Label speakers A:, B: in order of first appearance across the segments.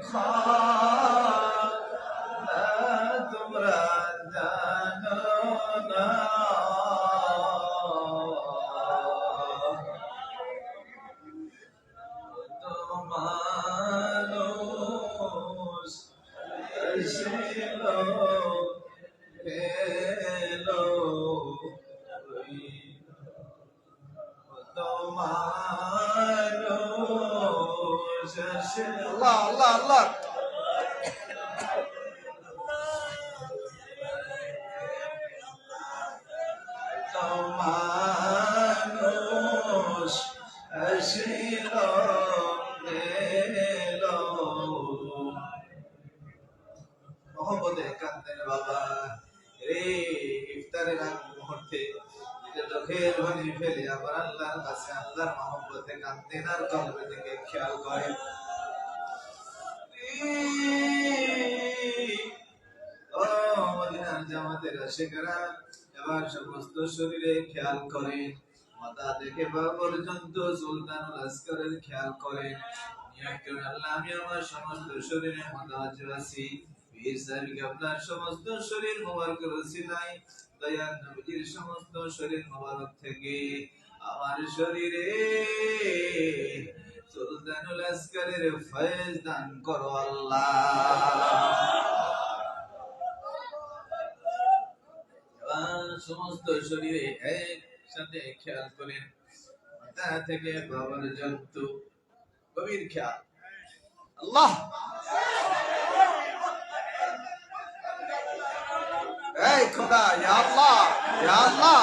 A: খানা তোমরা জানো না মানুষ ছিল এলো মানুষ আল্লাহ আল্লাহ আল্লাহ মানুষ ছিল এলো মহব্বতে কাঁদতেন বাবা রে ইফতারের আগ মুহূর্তে চোখের পানি ফেলে আবার আল্লাহর কাছে আল্লাহর মহব্বতে কাঁদতেন আর কবরের দিকে খেয়াল করেন ও মদিনার জামাতের আশিকরা এবার সমস্ত শরীরে খেয়াল করেন মাথা থেকে পা পর্যন্ত সুলতানুল আসকারের খেয়াল করেন আল্লাহ আমি আমার সমস্ত শরীরে মুতাওয়াজ্জে আছি পীর সাহেবকে আপনার সমস্ত শরীর মোবারক রসিলাই দয়ার নবীর সমস্ত শরীর মোবারক থেকে আমার শরীরে সুলতানুল আসকারের ফয়েজ দান করো আল্লাহ সমস্ত শরীরে একসাথে খেয়াল করেন মাথা থেকে পা পর্যন্ত গভীর খেয়াল আল্লাহ এই খোদা ইয়া আল্লাহ ইয়া আল্লাহ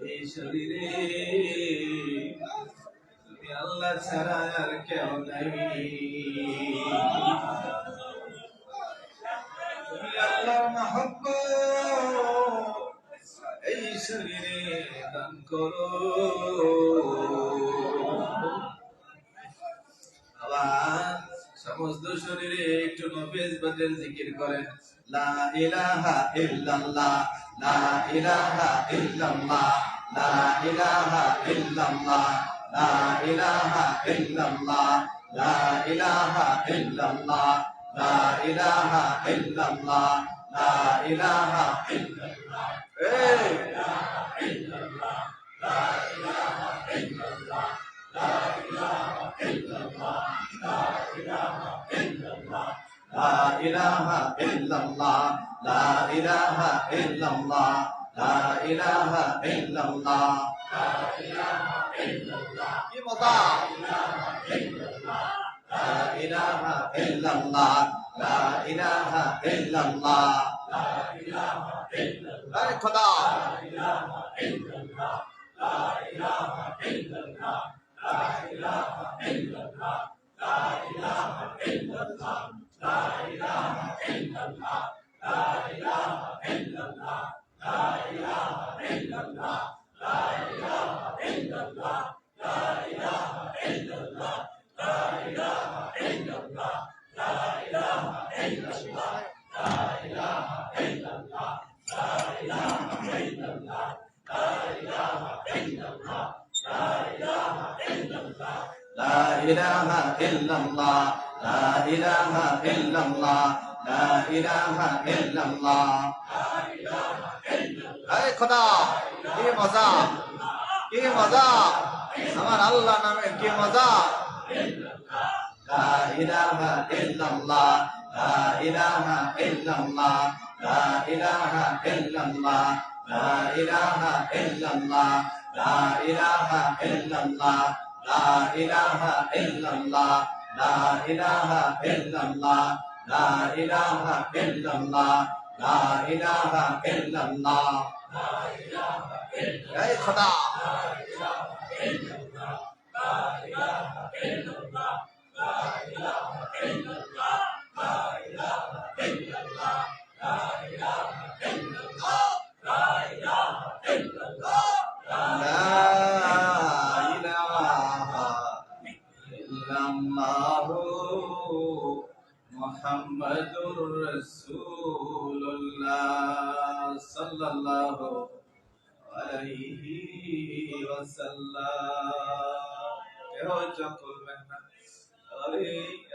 A: এই শরীরে তুমি আল্লাহ ছাড়া আর কেউ নাই তুমি আল্লাহর মহব্বত এই শরীরে দান করো আবার সমস্ত শরীরে একটু নফিস বদল জিকির করেন লা ইলাহা ইল্লাল্লাহ লা ইলাহা ইল্লাল্লাহ লা ইলাহা ইল্লাল্লাহ লা ইলাহা ইল্লাল্লাহ লা ইলাহা ইল্লাল্লাহ লা ইলাহা ইল্লাল্লাহ লা ইলাহা ইল্লাল্লাহ এই লা ইলাহা ইল্লাল্লাহ লা ইলাহা ইল্লাল্লাহ লা ইলাহা ইল্লাল্লাহ লা ইলাহা ইল্লাল্লাহ লা ইলাহা ইল্লাল্লাহ লা ইলাহা ইল্লাল্লাহ লা ইলাহা ইল্লাল্লাহ কি মজা লা ইলাহা ইল্লাল্লাহ লা ইলাহা ইল্লাল্লাহ লা ইলাহা ইল্লাল্লাহ আরে খোদা লা ইলাহা ইল্লাল্লাহ লা ইলাহা ইল্লাল্লাহ লা ইলাহা ইল্লাল্লাহ লা ইলাহা ইল্লাল্লাহ লা ইলাহা ইল্লাল্লাহ লা ইলাহা ইল্লাল্লাহ লা ইলাহা ইল্লাল্লাহ লা ইলাহা ইল্লাল্লাহ লা ইলাহা ইল্লাল্লাহ লা ইলাহা ইল্লাল্লাহ লা ইলাহা ইল্লাল্লাহ লা ইলাহা ইল্লাল্লাহ লা ইলাহা ইল্লাল্লাহ লা ইলাহা ইল্লাল্লাহ লা ইলাহা ইল্লাল্লাহ লা ইলাহা ইল্লাল্লাহ লা ইলাহা ইল্লাল্লাহ লা ইলাহা ইল্লাল্লাহ আরে খোদা কি মজা আমার আল্লাহ নামে কি মজা লা ইলাহা ইল্লাল্লাহ লা ইলাহা ইল্লাল্লাহ লা ইলাহা ইল্লাল্লাহ লা ইলাহা ইল্লাল্লাহ লা ইলাহা ইল্লাল্লাহ লা ইলাহা ইল্লাল্লাহ লা ইলাহা ইল্লাল্লাহ লা ইলাহা ইল্লাল্লাহ লা ইলাহা ইল্লাল্লাহ লা ইলাহা ইল্লাল্লাহ এই খোদা লা ইলাহা ইল্লাল্লাহ লা ইলাহা ইল্লাল্লাহ লা ইলাহা ইল্লাল্লাহ লা ইলাহা ইল্লাল্লাহ লা ইলাহা ইল্লাল্লাহ লা ইলাহা ইল্লাল্লাহু মুহাম্মাদুর রাসূলুল্লাহ সাল্লাল্লাহু আলাইহি ওয়াসাল্লাম। কেউ চোখ খুলবেন না। আরে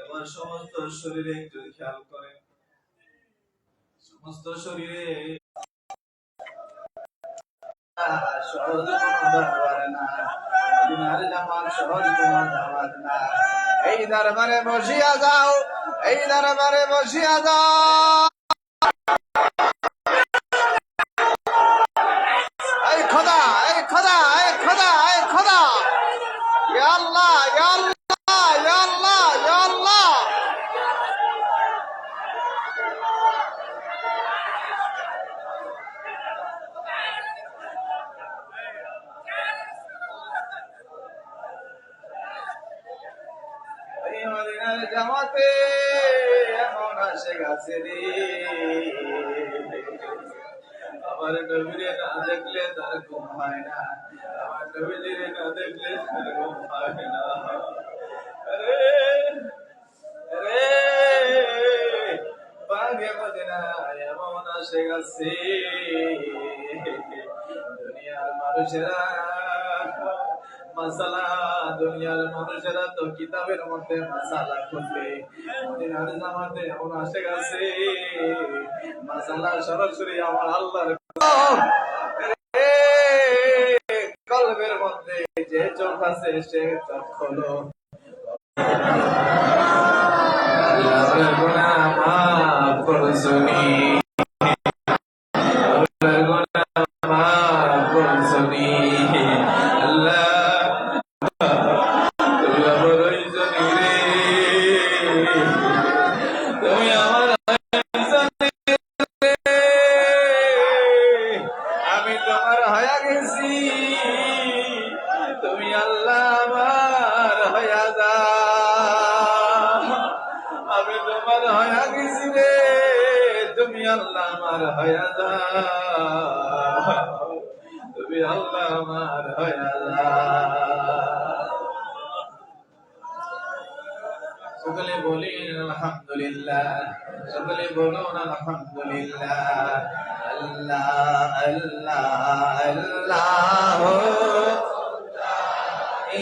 A: এবার সমস্ত শরীরে একটু খেয়াল করেন, সমস্ত শরীরে সহজ কোনো দরবার না, মদিনার জামাত সহজ কোনো জামাত না। এই দরবারে বসিয়া যাও, এই দরবারে বসিয়া যাও। এই খোদা, এই খোদা, এই খোদা, এই খোদা, ইয়া আল্লাহ, ইয়া আল্লাহ, ইয়া আল্লাহ, ইয়া আল্লাহ। এই মদিনার জামাতে এমন আশিক আছে রে, আমার নবীরে না দেখলে তার ঘুম হয় না, আমার নবীরে না দেখলে তার ঘুম হয় না। আরে আরে পাগে মদিনা এমন আশিক আছে, দুনিয়ার মানুষেরা মাসালা, দুনিয়ার মানুষেরা তো কিতাবের মধ্যে মাসালা খুঁজবে, মদিনার জামাতে এমন আশিক আছে মাসালা সরাসরি আমার আল্লাহর কলবের মধ্যে যে চোখ আছে সে চোখ খোলো। আল্লাহর গুনাহ মাফ করছনি, আল্লাহর গুনাহ মাফ করছনি। আল্লাহ তুমি আমার হইছনি রে, তুমি আমার হইছনি রে, আমি তোমার হয়ে গেছি, তুমি আল্লাহ আমার হয়ে যাও। আমি তোমার হয়ে গেছি রে, তুমি আল্লাহ আমার হয়ে যাও, তুমি আল্লাহ আমার হয়ে যাও। সকলে বলেন আলহামদুলিল্লাহ, সকলে বলুন আলহামদুলিল্লাহ। আল্লাহ আল্লাহ আল্লাহ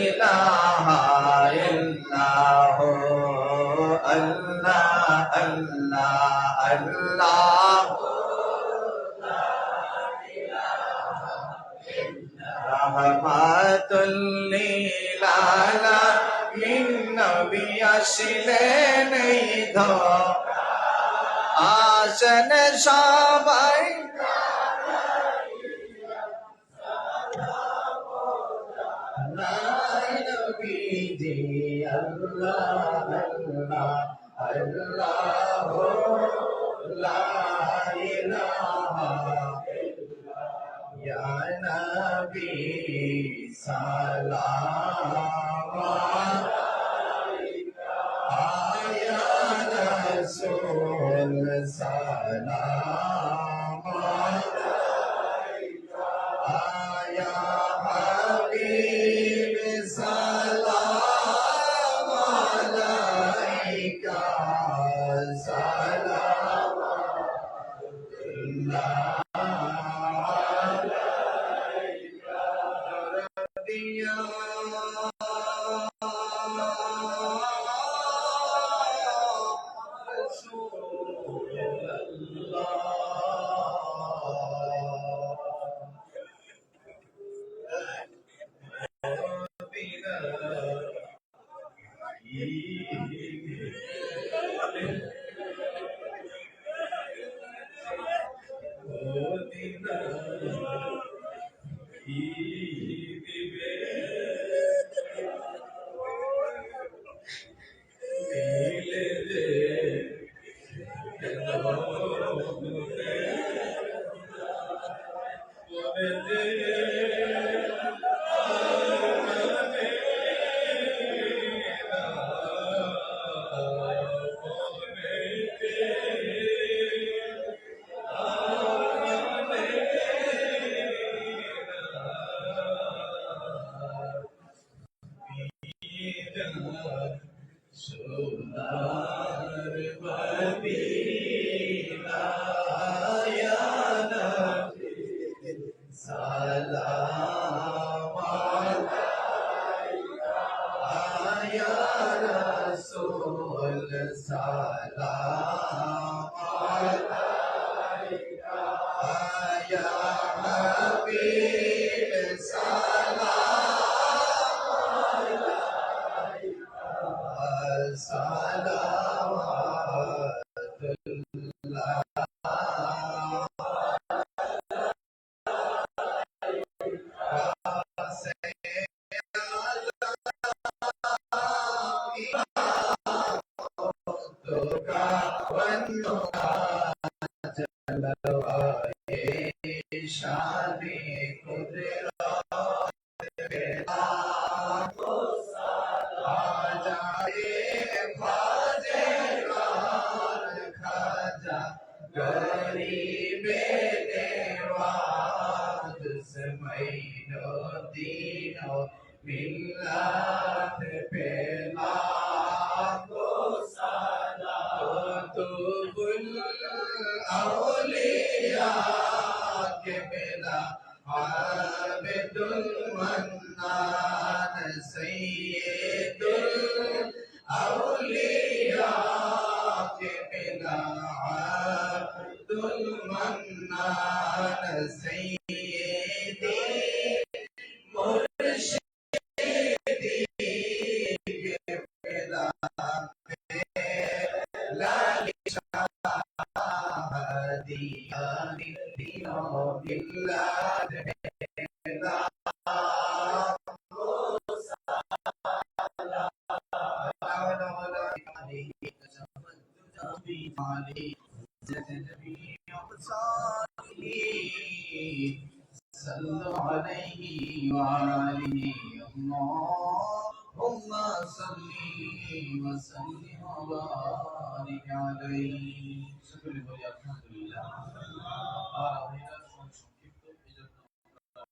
A: ইলাহা ইল্লাল্লাহ, আল্লাহ আল্লাহ আল্লাহ রাহমাতুল লিল আলামিন, নবী আসলেন এই ধরা, আসেন সবাই নবীজি। আল্লাহ আল্লাহ আল্লাহ লা ইলাহা ইয়া নবী সালাম আয়া রাসূল সালাম আয়া হাবিব সালাম আলাইকা সালাম আলাইকা সোনার মদিনা ইয়া নবী সালাম আলাইকা ইয়া রাসূল সালাম আলাইকা ইয়া হাবিব शादी कुदरत आ जाए ख्वाजे खाजा गरीबे नेवाज समैनो दीनो मिल्लत पेला को साला तो बुल औलिया के बेला आबिदुल मन्नान सैयदुल औलिया के बेला आबिदुल मन्नान सैयदी मुर्शिदी के बेला लाली दिया दिनो बिल्लाह बेला صلوا عليه وآله اللهم صل وسلم وبارك عليه সকলে বলি আলহামদুলিল্লাহ আর আমরা সংক্ষিপ্ত এজন্য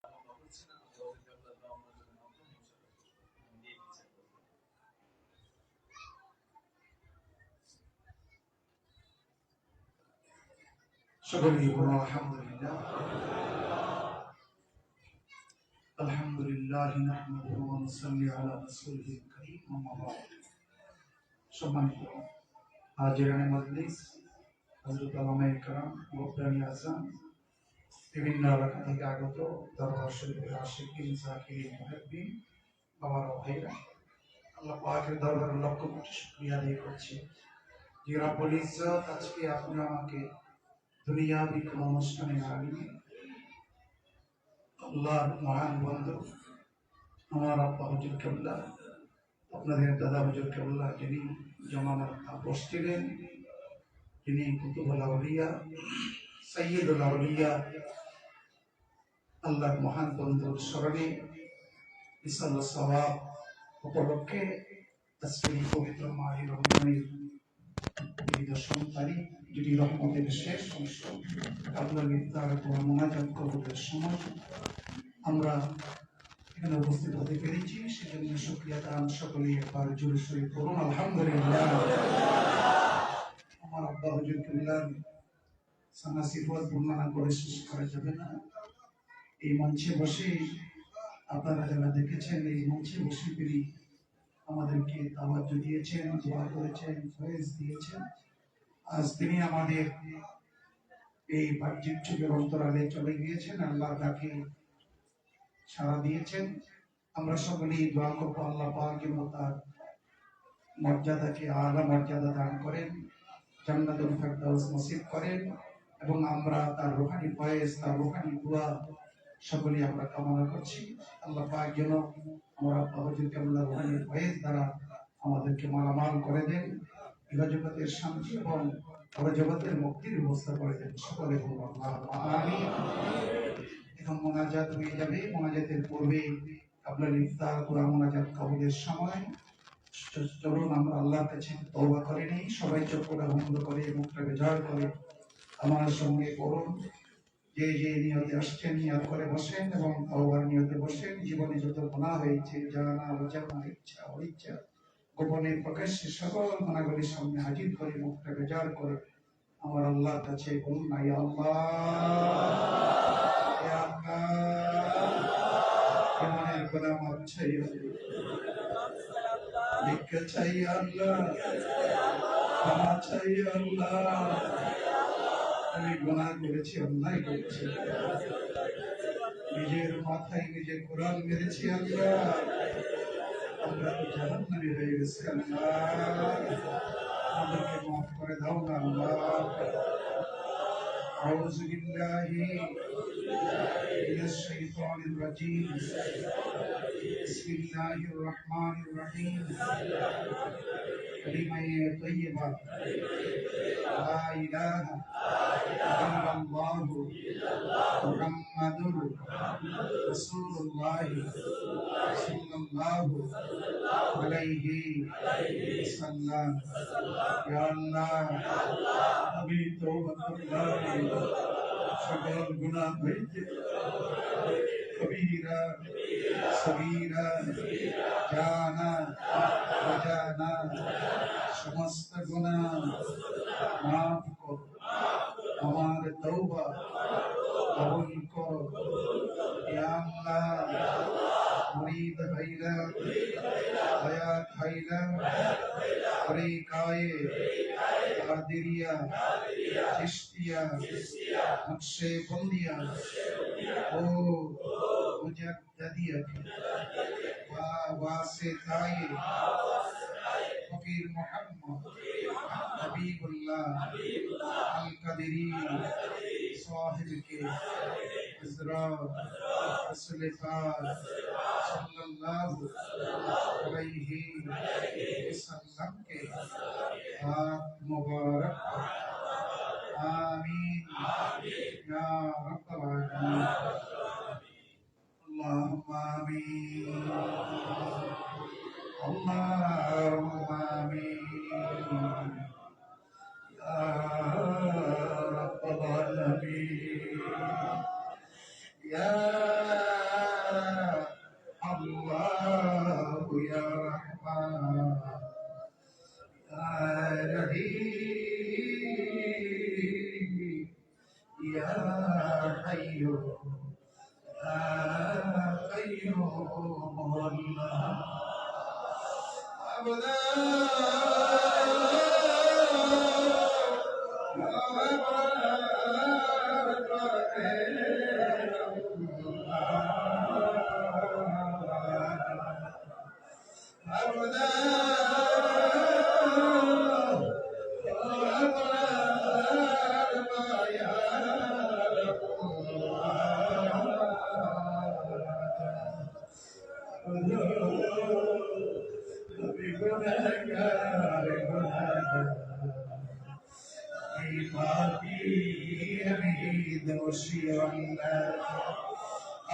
A: আমরা বলছি না আমাদের আল্লাহ আমরা জন্য দিয়ে দিচ্ছি সকলে বলি আলহামদুলিল্লাহ আলহামদুলিল্লাহ নাহমাদুহু ওয়া নুসাল্লি আলা রাসূলিল কারীম আম্মা বা'দ সম্মানিত হাজিরানে মজলিস হযরত উলামায়ে কেরাম মুহতারাম আযম বিভিন্ন এলাকা থেকে আগত দরবার শরীফের আশিকিন যাকিরিন মুহিব্বিন বাবার ভাইরা আল্লাহ পাকের দরবারে লক্ষ কোটি শুকরিয়া আদায় করছি যে রব্বুল ইজ্জত আজকে আপনি আমাকে দুনিয়াবি কোনো অনুষ্ঠানে না নিয়ে আল্লাহর মহান বন্ধু আমার আব্বা হুজুর কেবলা আপনাদের দাদা হুজুর কেবলা যিনি জমানার তাপস ছিলেন যিনি কুতুবুল আউলিয়া সাইয়্যিদুল আউলিয়া আল্লাহর মহান বন্ধুর স্মরণে ইসাল সওয়াব উপলক্ষে আজকের পবিত্র মাহে রমজানের এই 10ম তারিখ যেটি রহমতের শেষ অংশ আপনার ইফতার ও মুনাজাত কবুলের সময় আমরা এখানে উপস্থিত হতে পেরেছি সেজন্য শুকরিয়া দান সকলেই একবার জোরে সোরে পড়ুন আলহামদুলিল্লাহ। আমার আব্বা হুজুর কেবলার সানা সিফাত বর্ণনা করে শেষ করা যাবে না। এই মঞ্চে বসে আপনারা যারা দেখেছেন এই মঞ্চে বসে তিনি আমাদেরকে তাওয়াজ্জু দিয়েছেন, দোয়া করেছেন, ফয়েজ দিয়েছেন। আজ তিনি আমাদের এই বাহ্যিক যুগের অন্তরালে চলে গিয়েছেন, আল্লাহ তাকে সাড়া দিয়েছেন। আমরা সকলেই দোয়া করব আল্লাহ পাক যেন তার মর্যাদাকে আলা মর্যাদা দান করেন, জান্নাতুল ফেরদাউস নসিব করেন এবং আমরা তার রূহানি ফয়েজ, তার রূহানি দোয়া সকলেই আমরা কামনা করছি। আল্লাহ পাক যেন আমরা হুজুর কেবলার রূহানি ফয়েজ দ্বারা আমাদেরকে মালামাল করে দেন, ইহজগতের শান্তি এবং পরজগতের মুক্তির ব্যবস্থা করে দেন। সকলে বলুন আল্লাহুম্মা আমিন। এখন মোনাজাত হয়ে যাবে। মোনাজাতের পূর্বে আপনার ইফতার কোরআন মোনাজাত কবুলের সময় চলুন আমরা আল্লাহর কাছে তওবা করে নিই। সবাই চোখ বন্ধ করে মুখটা বেজার করে আমার সঙ্গে পড়ুন। যে যে নিয়তে আসছেন নিয়ত করে বসেন এবং তওবার নিয়তে বসেন। জীবনে যত গুনাহ হয়েছে জানা অজানা, ইচ্ছা অনিচ্ছা,
B: গোপনে প্রকাশ্যে সকল গুণাগুলির সামনে হাজির করে মুখটা বেজার করে আমার আল্লাহর কাছে বলুন না, ইয়া আল্লাহ, ইয়া আল্লাহ, ইমানের গুনাহ মাফ চাই, ভিক্ষা চাই আল্লাহ, ক্ষমা চাই আল্লাহ। আমি গুনাহ করেছি, অন্যায় করেছি, নিজের মাথায় নিজে কোরআন মেরেছি আল্লাহ। আমরা তো জাহান্নামী হয়ে গেছি আল্লাহ, আমাদেরকে মাফ করে দাও না আল্লাহ। আউযু বিল্লাহি মিনাশ শাইতানির রাজীম। বিসমিল্লাহির রহমানির রহিম। কালিমায়ে তাইয়্যিবা লা ইলাহা ইল্লাল্লাহু মুহাম্মাদুর রাসূলুল্লাহ সাল্লাল্লাহু আলাইহি ওয়াসাল্লাম। ইয়া আল্লাহ, আমি তওবা করলাম সকল গুনাহ হইতে, কবিরা সগীরা জানা অজানা সমস্ত গুনাহ মাফ কর, আমার তওবা কবুল কর। ইয়া আল্লাহ, মুরিদ হইলা, হায়াত হইলা, তরিকায়ে কাদেরিয়া, চিশতিয়া, নকশবন্দিয়া ও মুজাদ্দিদিয়া ওয়া ওয়াসিতায়ে ফকির মুহাম্মদ হাবিবুল্লাহ আল কাদেরি সাহিবকে হযরত রাসূল পাক সাল্লাল্লাহু আলাইহি ওয়াসাল্লাম के हाथ मुबारक, आमीन या रब्बल आलमीन। अल्लाहुम्मा आमीन, अल्लाहुम्मा आमीन या रब्बल आलमीन। या अल्लाह या रहमान या हय्यु या क़य्यूम अल्लाह अबदा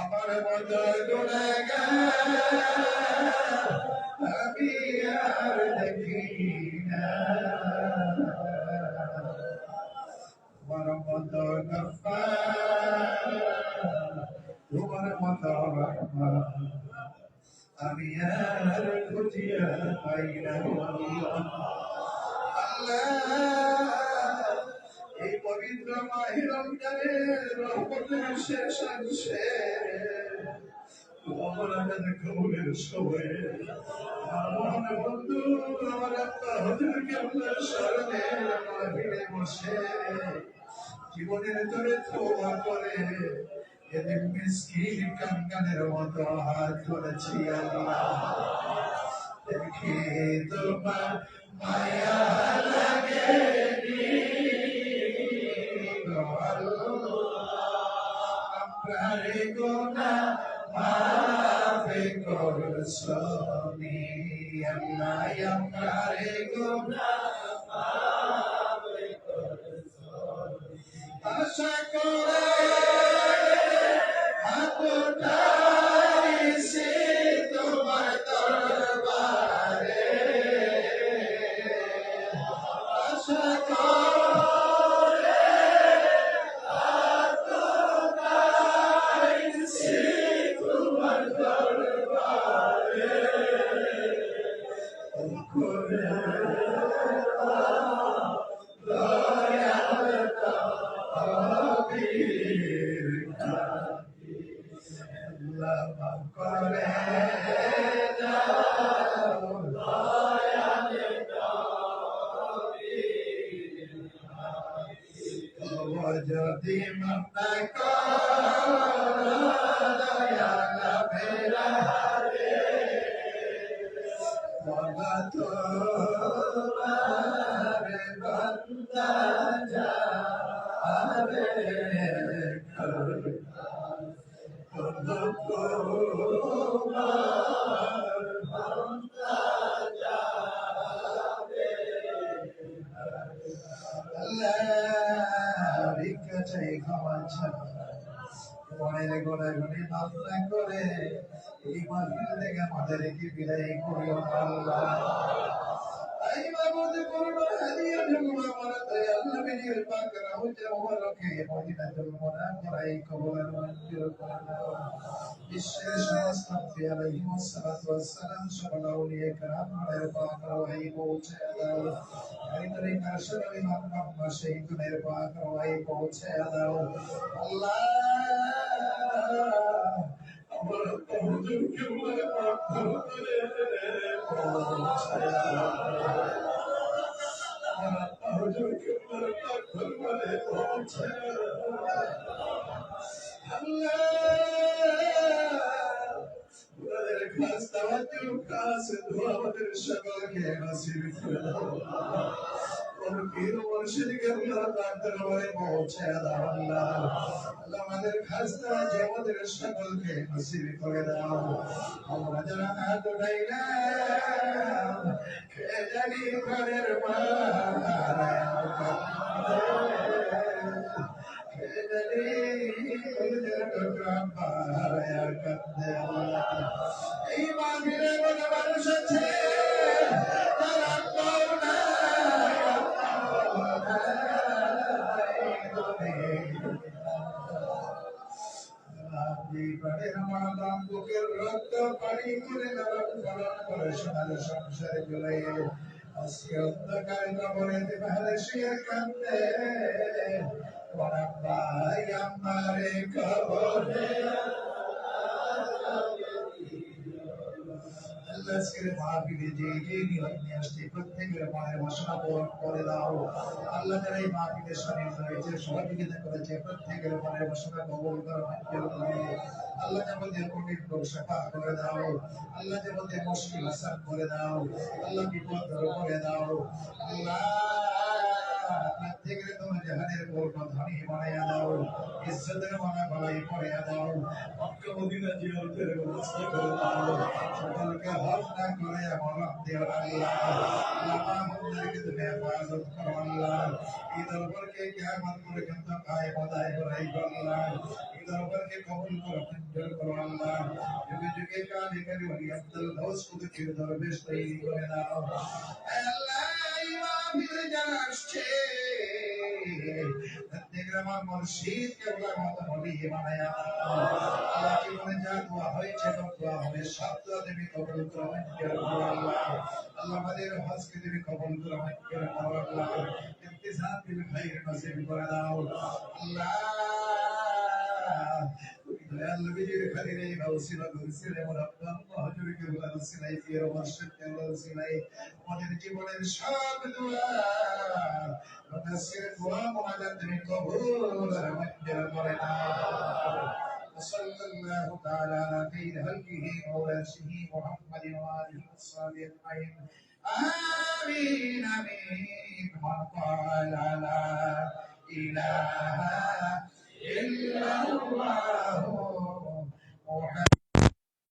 B: আমার মত গুনাহগার আমি আর দেখি না, তোমার মত গফফার, তোমার মত রহমান আমি আর খুঁজিয়া পাই না আল্লাহ। এই পবিত্র মাহে রমজানের রহমতের শেষ অংশে আমাদের কবুলের সময়ে আমার বন্ধু আমার আত্মা হুজুরকে আল্লাহর শরণে মাহফিলে বসে জীবনের তোরে তওবা করে এদের মিসকিন কাঙ্গালের মতো হাত ধরেছি আল্লাহ। দেখে তোমার মায়া লাগে আমরারে গুনাহ মাফ করছনি আল্লাহ, আমরারে গুনাহ মাফ করছনি। আশা করে হাত উঠাইছি তোমার দরবারে, আশা করে আল্লাহ মাফ করে যদি মন্না বলা তো বন্দা যাবে আল্লাহ ভিক্ষা চাই ক্ষমা ছাড়া মনের গোড়ায় গুলি মাফ না করে এই মাহফিল থেকে আমাদেরকে বিদায় করিও না আল্লাহ এই মাহমুদ করুন হাদিয়া ঢুকুন আমার দয়াল নবীর পাক রওজা মুবারকে মদিনাতুল মুনাওয়ারায় কবুল মঞ্জুর করে দাও বিশ্বের সমস্ত নবী আলাইহিস সালাতু ওয়াস সালাম সকল আউলিয়া کرام এর পাক রওয়ায় পৌঁছে দাও এই তরিকার সকল ইমাম মাশাইখের পাক রওয়ায় পৌঁছে দাও আল্লাহ আমার হুজুরকে বলে পাক করে হুজুরকে বলে পাক করে পৌঁছে আল্লাহ ওদের খাস তাওয়াজ্জুহ খাস দোয়া আমাদের সকলকে নসিব করে দাও ওর পীর মুর্শিদ কে আল্লাহ তার দরবারে পৌঁছে দাও আল্লাহ আল্লাহ আমাদের খাস তাওয়াজ্জুহ আমাদের সকলকে নসিব করে দাও আমরা যারা হাত উঠাইলাম কে জানি ঘরের মারা এই মাহফিলে বড় মানুষ আছে তারা বুকের রক্ত পানি করে করে সোনার সংসারে চলে আজকে অন্ধকারে কবরেতে ভারসিয়া কান্দে ভাই আমারে কবরে আজকের মাহফিলে যে নিয়ত নিয়ে আসছে প্রত্যেকের মনের বাসনা পূরণ করে দাও আল্লাহ যারা এই মাহফিলে শরীর রয়েছে সহযোগিতা করেছে প্রত্যেকের মনের বাসনা কবুল করো মঞ্জুর করে আল্লাহ যাবতীয় কঠিন রোগ শাফা করে দাও আল্লাহ যাবতীয় মুশকিল আসান করে দাও আল্লাহ বিপদ দূর করে দাও আল্লাহ প্রত্যেকের তোমার জাহানের পূর্ণ ধনী বানাইয়া দাও ইজ্জতের মানা বাড়াই করিয়া দাও মক্কা মদিনা জিয়ারতের ব্যবস্থা করে দাও সকলকে হজ না করে মরণ দিও আল্লাহ আল্লাহ আমাদেরকে তুমি হেফাজত করো আল্লাহ এই দরবারকে কিয়ামত পর্যন্ত কায়েম দায় করাই আল্লাহ এই দরবারকে কবুল করো মঞ্জুর করো আল্লাহ যুগে যুগে কালে কালে ওলি আব্দুল গাউস কুতুবের দরবেশ তৈরি করে দাও আল্লাহ ইমামির যারা আসছে প্রত্যেক আমার মুর্শিদ কেবলা মত নবী বানায়া আল্লাহ জীবনে যা দোয়া হয়েছে দোয়া হবে সব দোয়া তুমি কবুল করো মঞ্জুর করো আল্লাহ আল্লাহ আমাদের হজকে তুমি কবুল করো মঞ্জুর করো আল্লাহ ইন্তিসাব বিল খাইর নসিব করে দাও আল্লাহ দয়াল নবীজির খালিলে নওসিলা নওসিলা মুরাব্বা হুজুর কেবলা নওসিলা ফির মুর্শিদ কেবলা নওসিলা আমাদের জীবনের সব দোয়া নসির দোয়া আমাদের তুমি কবুল আর মঞ্জুর করে নাও وصلى الله تعالى على خير خلقه ورسوله محمد وآله وصحبه أجمعين آمين آمين من قال لا إله إلا الله